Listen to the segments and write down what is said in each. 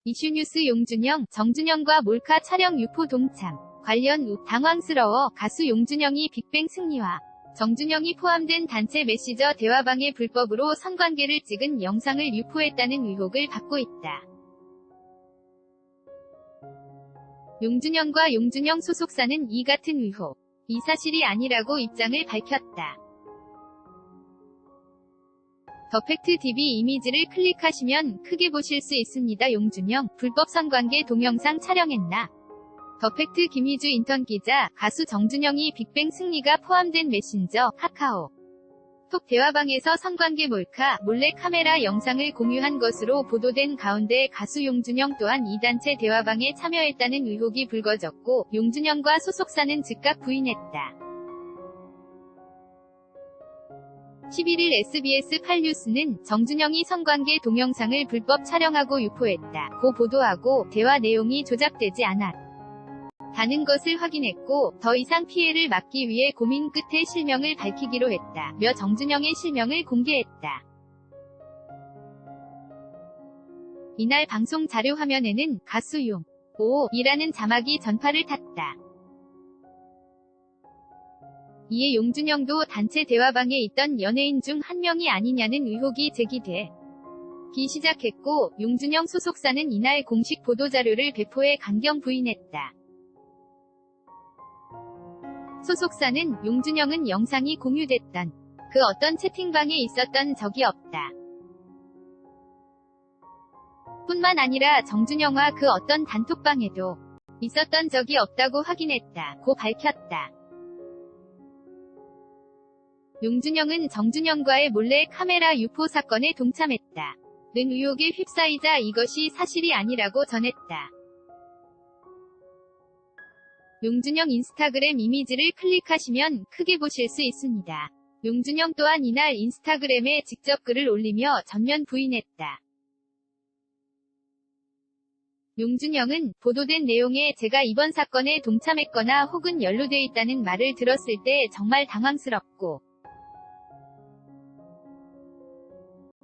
이슈뉴스 용준영, 정준영과 몰카 촬영 유포 동참. 관련 당황스러워 가수 용준영이 빅뱅 승리와 정준영이 포함된 단체 메시저 대화방에 불법으로 성관계를 찍은 영상을 유포했다는 의혹을 받고 있다. 용준영과 용준영 소속사는 이 같은 의혹, 이 사실이 아니라고 입장을 밝혔다. 더팩트 TV 이미지를 클릭하시면 크게 보실 수 있습니다. 용준영, 불법 성관계 동영상 촬영했나? 더팩트 김희주 인턴 기자, 가수 정준영이 빅뱅 승리가 포함된 메신저, 카카오 톡 대화방에서 성관계 몰카, 몰래 카메라 영상을 공유한 것으로 보도된 가운데 가수 용준영 또한 이 단체 대화방에 참여했다는 의혹이 불거졌고, 용준영과 소속사는 즉각 부인했다. 11일 SBS 8뉴스는 정준영이 성관계 동영상을 불법 촬영하고 유포했다고 보도하고 대화 내용이 조작되지 않았다는 것을 확인했고, 더 이상 피해를 막기 위해 고민 끝에 실명을 밝히기로 했다며 정준영의 실명을 공개했다. 이날 방송 자료 화면에는 가수 용5이라는 자막이 전파를 탔다. 이에 용준영도 단체 대화방에 있던 연예인 중 한 명이 아니냐는 의혹이 제기되기 시작했고, 용준영 소속사는 이날 공식 보도자료를 배포해 강경 부인했다. 소속사는 용준영은 영상이 공유됐던 그 어떤 채팅방에 있었던 적이 없다. 뿐만 아니라 정준영과 그 어떤 단톡방에도 있었던 적이 없다고 확인했다고 밝혔다. 용준영은 정준영과의 몰래 카메라 유포 사건에 동참했다는 의혹에 휩싸이자 이것이 사실이 아니라고 전했다. 용준영 인스타그램 이미지를 클릭하시면 크게 보실 수 있습니다. 용준영 또한 이날 인스타그램에 직접 글을 올리며 전면 부인했다. 용준영은 보도된 내용에 제가 이번 사건에 동참했거나 혹은 연루돼 있다는 말을 들었을 때 정말 당황스럽고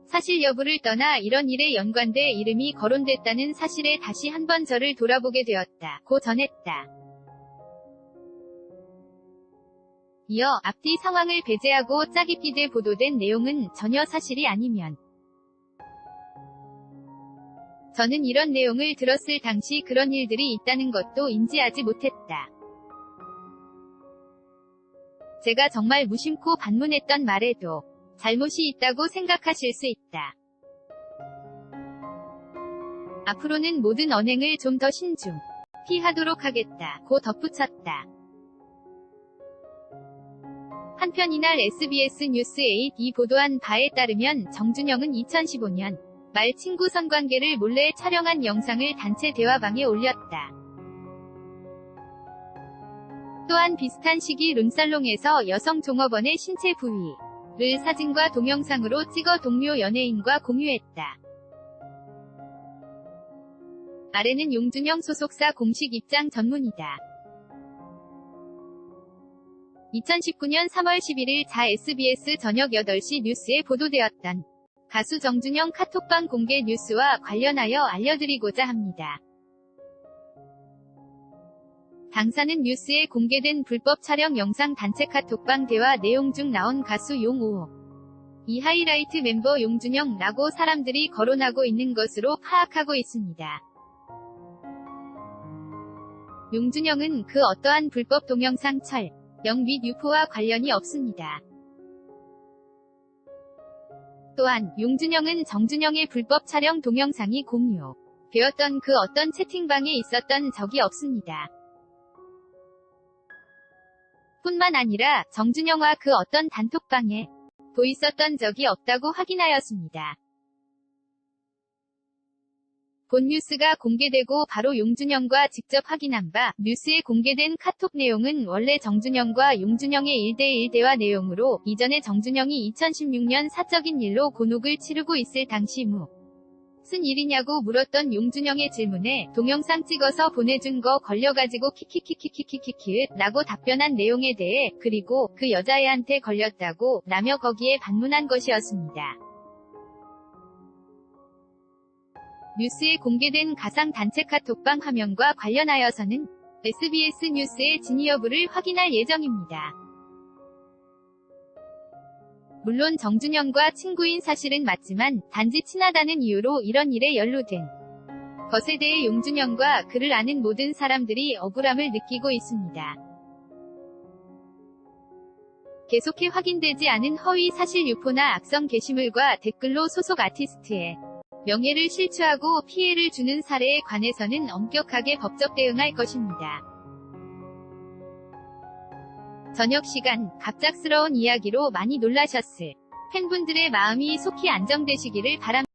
사실 여부를 떠나 이런 일에 연관돼 이름이 거론됐다는 사실에 다시 한번 저를 돌아보게 되었다고 전했다. 이어 앞뒤 상황을 배제하고 짜깁기돼 보도된 내용은 전혀 사실이 아니면 저는 이런 내용을 들었을 당시 그런 일들이 있다는 것도 인지하지 못했다. 제가 정말 무심코 반문했던 말에도 잘못이 있다고 생각하실 수 있다. 앞으로는 모든 언행을 좀 더 신중히 하겠다고 덧붙였다. 한편 이날 SBS 뉴스 8이 보도한 바에 따르면 정준영은 2015년 말 친구 성관계를 몰래 촬영한 영상을 단체 대화방에 올렸다. 또한 비슷한 시기 룸살롱에서 여성 종업원의 신체 부위를 사진과 동영상으로 찍어 동료 연예인과 공유했다. 아래는 용준영 소속사 공식 입장 전문이다. 2019년 3월 11일 자 SBS 저녁 8시 뉴스에 보도되었던 가수 정준영 카톡방 공개 뉴스와 관련하여 알려드리고자 합니다. 당사는 뉴스에 공개된 불법 촬영 영상 단체 카톡방 대화 내용 중 나온 가수 용5 이 하이라이트 멤버 용준영라고 사람들이 거론하고 있는 것으로 파악하고 있습니다. 용준영은 그 어떠한 불법 동영상 영 및 유포와 관련이 없습니다. 또한 용준영은 정준영의 불법 촬영 동영상이 공유되었던 그 어떤 채팅방에 있었던 적이 없습니다. 뿐만 아니라 정준영과 그 어떤 단톡방에 있었던 적이 없다고 확인하였습니다. 본 뉴스가 공개되고 바로 용준영과 직접 확인한 바 뉴스에 공개된 카톡 내용은 원래 정준영과 용준영의 1대1 대화 내용으로 이전에 정준영이 2016년 사적인 일로 곤혹을 치르고 있을 당시 무슨 일이냐고 물었던 용준영의 질문에 동영상 찍어서 보내준 거 걸려가지고 키키키키키키키키 라고 답변한 내용에 대해 그리고 그 여자애한테 걸렸다고 라며 거기에 반문한 것이었습니다. 뉴스에 공개된 가상 단체 카톡방 화면과 관련하여서는 SBS 뉴스의 진위 여부를 확인할 예정입니다. 물론 정준영과 친구인 사실은 맞지만 단지 친하다는 이유로 이런 일에 연루된 것에 대해 용준영과 그를 아는 모든 사람들이 억울함을 느끼고 있습니다. 계속해 확인되지 않은 허위 사실 유포나 악성 게시물과 댓글로 소속 아티스트의 명예를 실추하고 피해를 주는 사례에 관해서는 엄격하게 법적 대응할 것입니다. 저녁 시간, 갑작스러운 이야기로 많이 놀라셨을 팬분들의 마음이 속히 안정되시기를 바랍니다.